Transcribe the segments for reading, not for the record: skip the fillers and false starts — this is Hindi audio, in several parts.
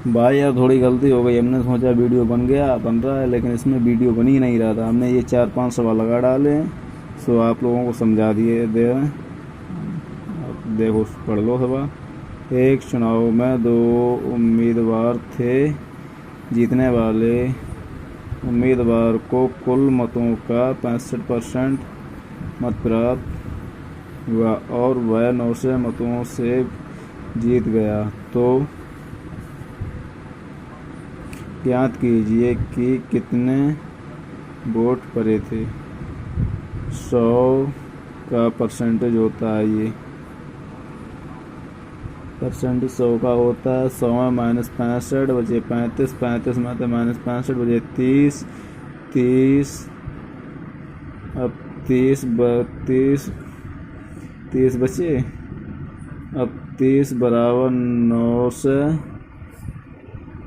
भाई यार थोड़ी गलती हो गई, हमने सोचा वीडियो बन रहा है, लेकिन इसमें वीडियो बन ही नहीं रहा था। हमने ये 4-5 सवाल लगा डाले हैं, सो आप लोगों को समझा दिए दे रहे हैं। अब देखो, पढ़ लो सवाल। एक चुनाव में दो उम्मीदवार थे। जीतने वाले उम्मीदवार को कुल मतों का 65% मत प्राप्त हुआ और वह 900 मतों से जीत गया। तो ज्ञात कीजिए कि कितने वोट पड़े थे। 100 का परसेंटेज होता है, ये परसेंटेज 100 का होता है। 100 में -65 बचे 35, 35 में तो -65 बचे 30, 30 अब 30 बचे। अब 30 बराबर 900,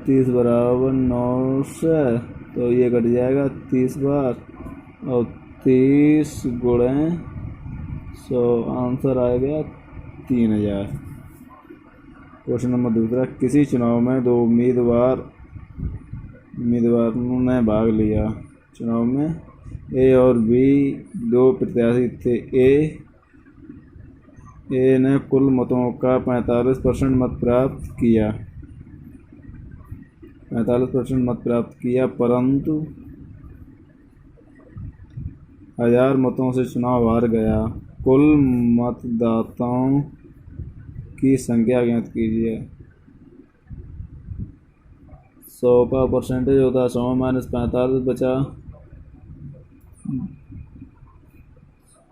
30 बराबर 900, तो ये कट जाएगा 30 बार और 30 गुणे 100, आंसर आएगा 3000। क्वेश्चन नंबर दूसरा, किसी चुनाव में दो उम्मीदवारों ने भाग लिया। चुनाव में ए और बी दो प्रत्याशी थे। ए ने कुल मतों का 45% मत प्राप्त किया, 45% मत प्राप्त किया, परंतु 1000 मतों से चुनाव हार गया। कुल मतदाताओं की संख्या ज्ञात कीजिए। 100 का परसेंटेज होता है 100 में -45 बचा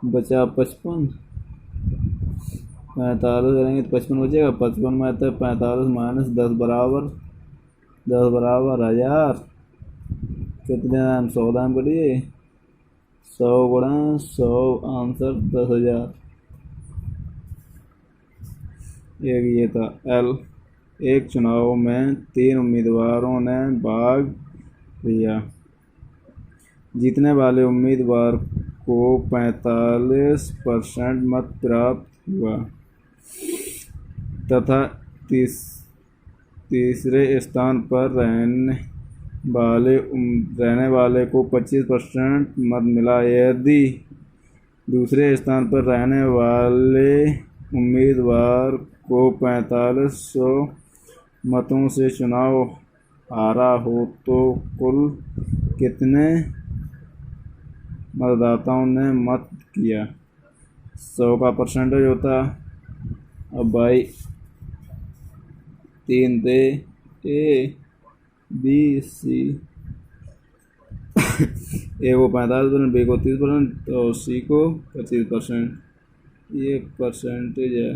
55। 45 करेंगे तो 55 बचेगा। 55 में तो 45 माइनस 10 बराबर 1000। कितने दाम? 100 दाम करिए। 100 गुणा 100, आंसर 10,000। एक ये था एल। एक चुनाव में 3 उम्मीदवारों ने भाग लिया। जीतने वाले उम्मीदवार को 45% मत प्राप्त हुआ तथा तीसरे स्थान पर रहने वाले को 25% मत मिला। यदि दूसरे स्थान पर रहने वाले उम्मीदवार को 4500 मतों से चुनाव हारा हो तो कुल कितने मतदाताओं ने मत किया। 100 का परसेंटेज होता। अब भाई 3 थे, ए बी सी। ए को 45%, बी को 30% और सी को 25%। ये परसेंटेज है।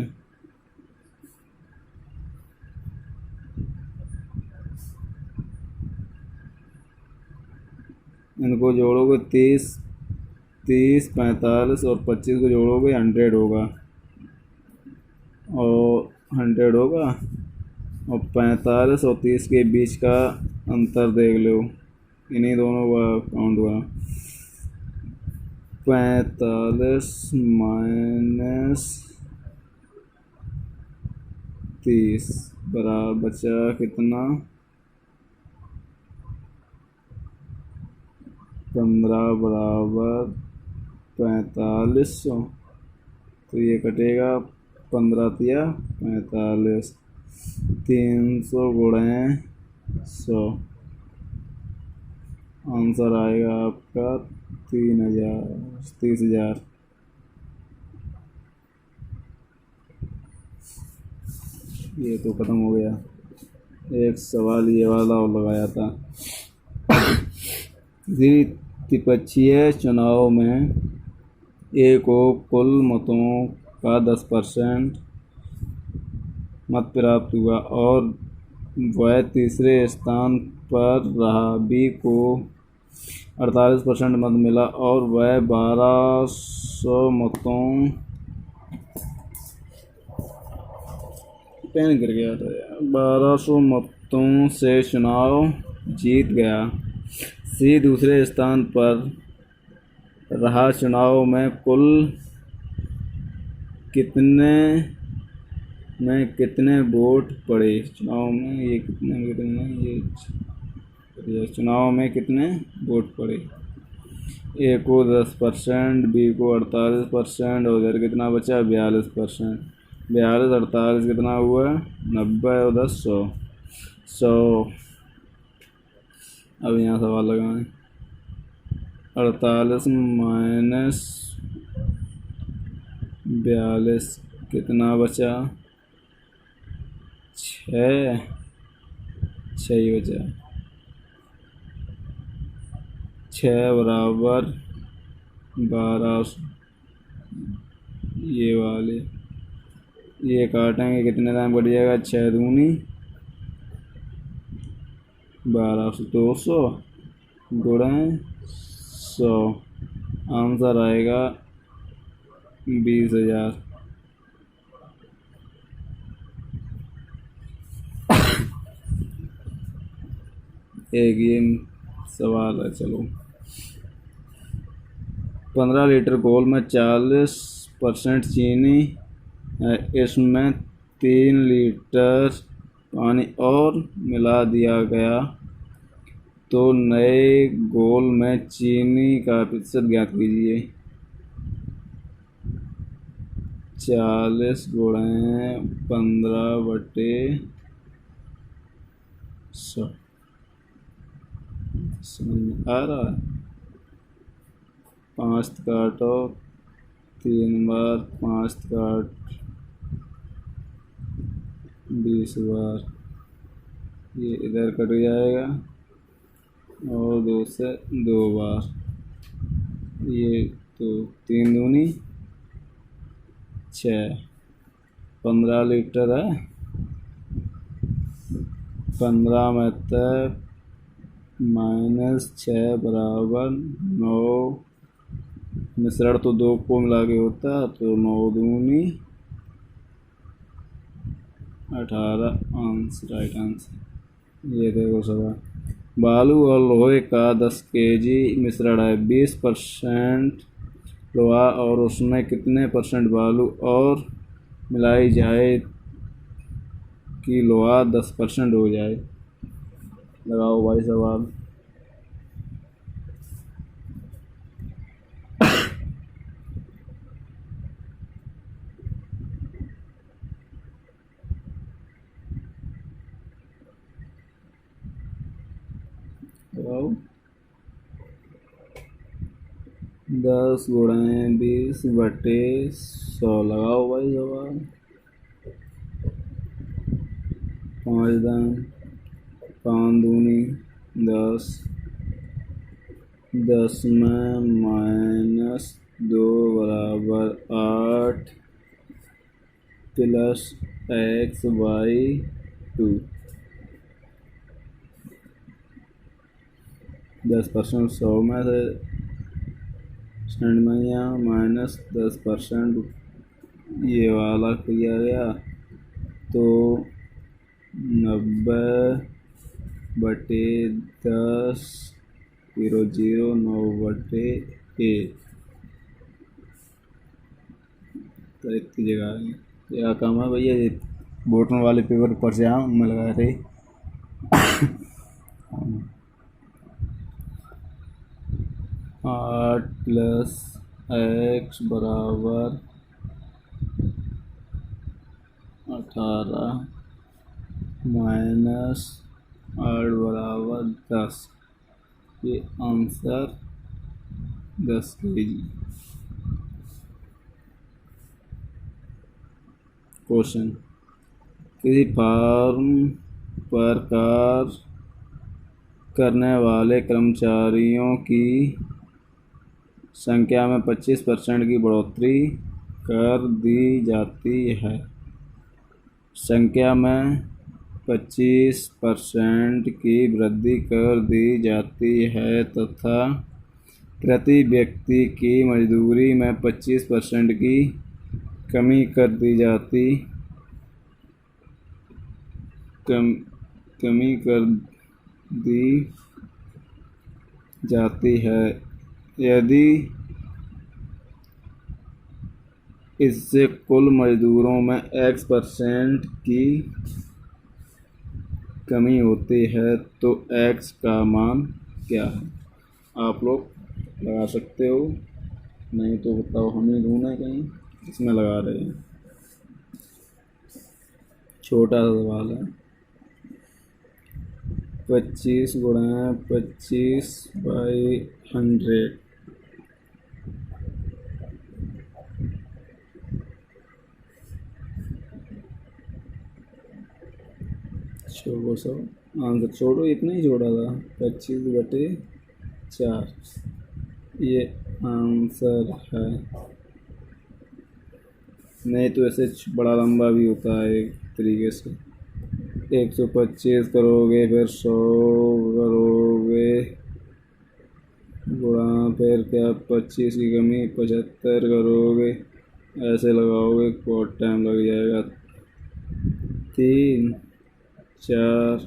इनको जोड़ोगे 30, 45 और 25 को जोड़ोगे 100 होगा, और 100 होगा। और 45 और 30 के बीच का अंतर देख लो, इन्हीं दोनों का काउंट हुआ। 45 माइनस 30 बराबर बचा कितना? 15 बराबर 4500। तो ये कटेगा 15 तिया 45, 300 गुणे 100, आंसर आएगा आपका 30,000। ये तो खत्म हो गया। एक सवाल ये वाला और लगाया था। किसी त्रिपक्षीय चुनाव में ए को कुल मतों का 10% मत प्राप्त हुआ और वह तीसरे स्थान पर रहा। बी को 48% मत मिला और वह 1200 मतों पेन गिर गया था, 1200 मतों से चुनाव जीत गया। सी दूसरे स्थान पर रहा। चुनाव में कुल कितने में कितने वोट पड़े? चुनाव में ये चुनाव में कितने वोट पड़े? ए को 10%, बी को 48% और इधर कितना बचा? 42%। 42 48 कितना हुआ? 90 और 10 100। 100। अब यहाँ सवाल लगाएं। 48 माइनस 42 कितना बचा? 6 ही बचा। 6 बराबर 12। ये वाले ये काटेंगे कितने टाइम बढ़ जाएगा? 6 दूनी 1200। 200 गुणा 100। आंसर आएगा 20,000। एक ये सवाल है, चलो। 15 लीटर घोल में 40% चीनी है, इसमें 3 लीटर पानी और मिला दिया गया, तो नए घोल में चीनी का प्रतिशत ज्ञात कीजिए। 40 गुणे 15/100 समझ में आ रहा है? 5 काटो 3 बार, 5 काट 20 बार, ये इधर कट जाएगा और 2 से 2 बार, ये तो 3 दूनी 6। 15 लीटर है, 15 में तक -6 बराबर 9। मिश्रण तो 2 को मिला के होता, तो 9 दूनी 18। Answer, right answer. ये देखो सवाल। बालू और लोहे का 10 kg मिश्रण है। 20% लोहा और उसमें कितने % बालू और मिलाई जाए कि लोहा 10% हो जाए? लगाओ भाई सवाल। लगाओ। 10 गुणे 20/100। लगाओ भाई सवाल। 5 दान 5 दूनी 10। 10 में -2 बराबर 8 प्लस x/2। 10% 100 में से -10% ये वाला किया गया, तो 90/10 0 0 9/1। तो इतनी जगह है। क्या काम है भैया? ये बोटन वाले पेपर पर से में लगा थे। 8 + x बराबर 18 -8 बराबर 10। ये आंसर 10 kg। क्वेश्चन। किसी फार्म पर कार्य करने वाले कर्मचारियों की संख्या में 25% की बढ़ोतरी कर दी जाती है। संख्या में 25% की वृद्धि कर दी जाती है तथा प्रति व्यक्ति की मजदूरी में 25% की कमी कर दी जाती है। यदि इससे कुल मजदूरों में X% की कमी होती है तो X का मान क्या है? आप लोग लगा सकते हो, नहीं तो बताओ, हम ही ढूंढें कहीं, इसमें लगा रहे हैं। छोटा सा सवाल है। 25 गुणा 25/100। छोड़ो सब आंसर, छोड़ो, इतना ही छोड़ा था। 25/4 ये आंसर है। नहीं तो ऐसे बड़ा लंबा भी होता है एक तरीके से। 125 करोगे, फिर 100 करोगे, गुणा, फिर क्या 25 की कमी 75 करोगे, ऐसे लगाओगे, बहुत टाइम लग जाएगा। 3 4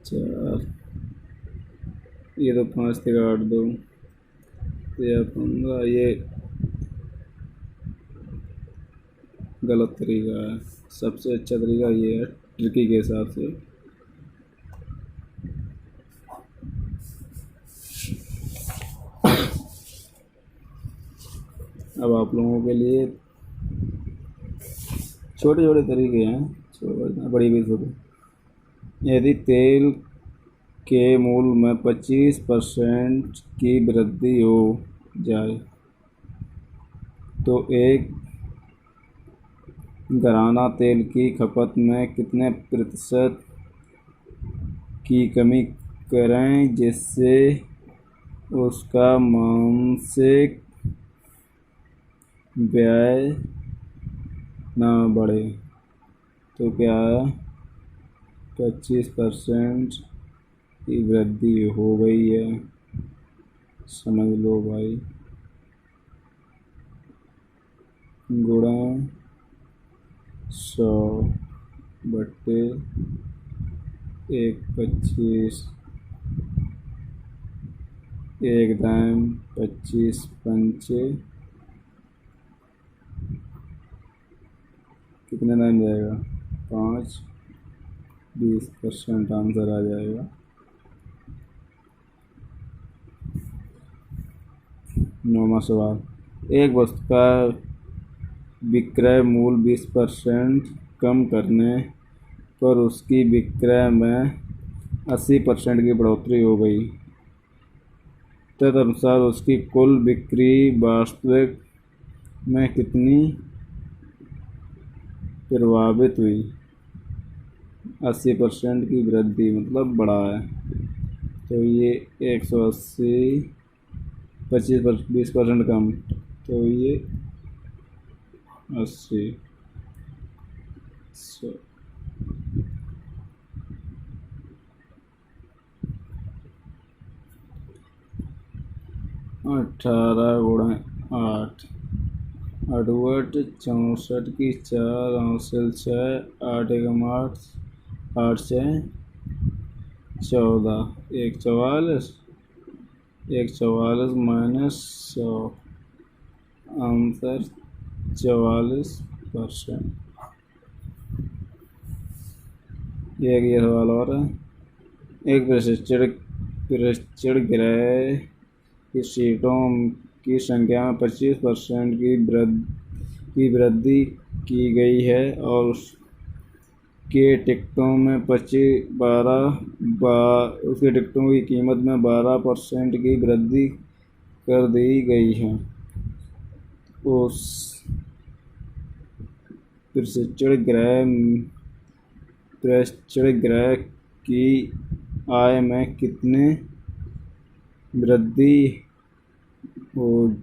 4, ये तो 5 से काट दो, या 15, ये गलत तरीका है। सबसे अच्छा तरीका ये है ट्रिकी के हिसाब से। अब आप लोगों के लिए छोटे छोटे तरीके हैं, बड़ी भी छोटे। यदि तेल के मूल्य में 25% की वृद्धि हो जाए तो एक घराना तेल की खपत में कितने प्रतिशत की कमी करें जिससे उसका मासिक व्यय ना बढ़े? तो क्या है, 25% की वृद्धि हो गई है, समझ लो भाई, गुणा 100/125, एक दाम 25 पंचे, कितने दाम जाएगा? 5, 20% आंसर आ जाएगा। 9वां सवाल। एक वस्तु का विक्रय मूल्य 20% कम करने पर उसकी विक्रय में 80% की बढ़ोतरी हो गई। तदनुसार उसकी कुल बिक्री वास्तविक में कितनी प्रभावित हुई? 80% की वृद्धि मतलब बढ़ा है, तो ये 180, 20% कम, तो ये 80। 18 गुणा 8, 8 64 की 4 हासिल 6, 8 एकम 8, 8 से 14, 144, 144 माइनस 100, आंसर 44%। ये सवाल और है। एक प्रशिक्षण गृह की सीटों की संख्या में 25% की वृद्धि की गई है और उसके टिकटों में उसके टिकटों की कीमत में 12% की वृद्धि कर दी गई है। उस प्रशिक्षण गृह की आय में कितने वृद्धि हो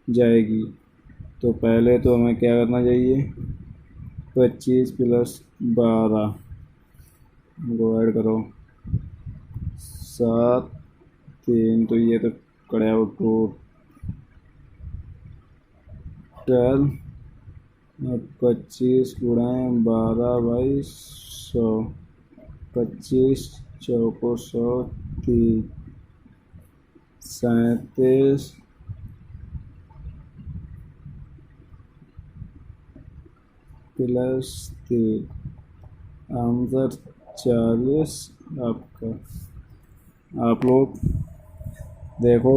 जाएगी? तो पहले तो हमें क्या करना चाहिए, 25 + 12 को ऐड करो, 7, 3, तो ये तो कड़ा टोटल 25 गुणा 12/100, 25 चौको 100, 3, 37 प्लस 3 आंसर 40 आपका। आप लोग देखो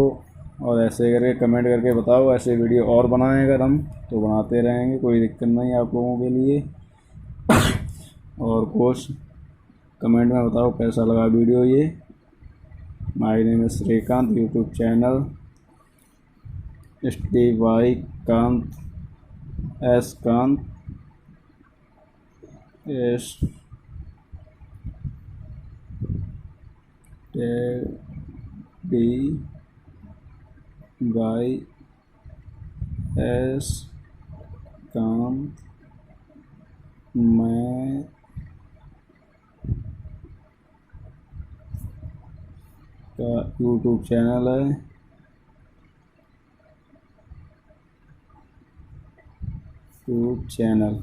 और ऐसे करके कमेंट करके बताओ। ऐसे वीडियो और बनाएं अगर हम तो बनाते रहेंगे, कोई दिक्कत नहीं आप लोगों के लिए। और कुछ कमेंट में बताओ कैसा लगा वीडियो ये। My name is Shrikant, YouTube channel STY Kant S Kant STYS Kant. मैं का यूट्यूब चैनल है। YouTube channel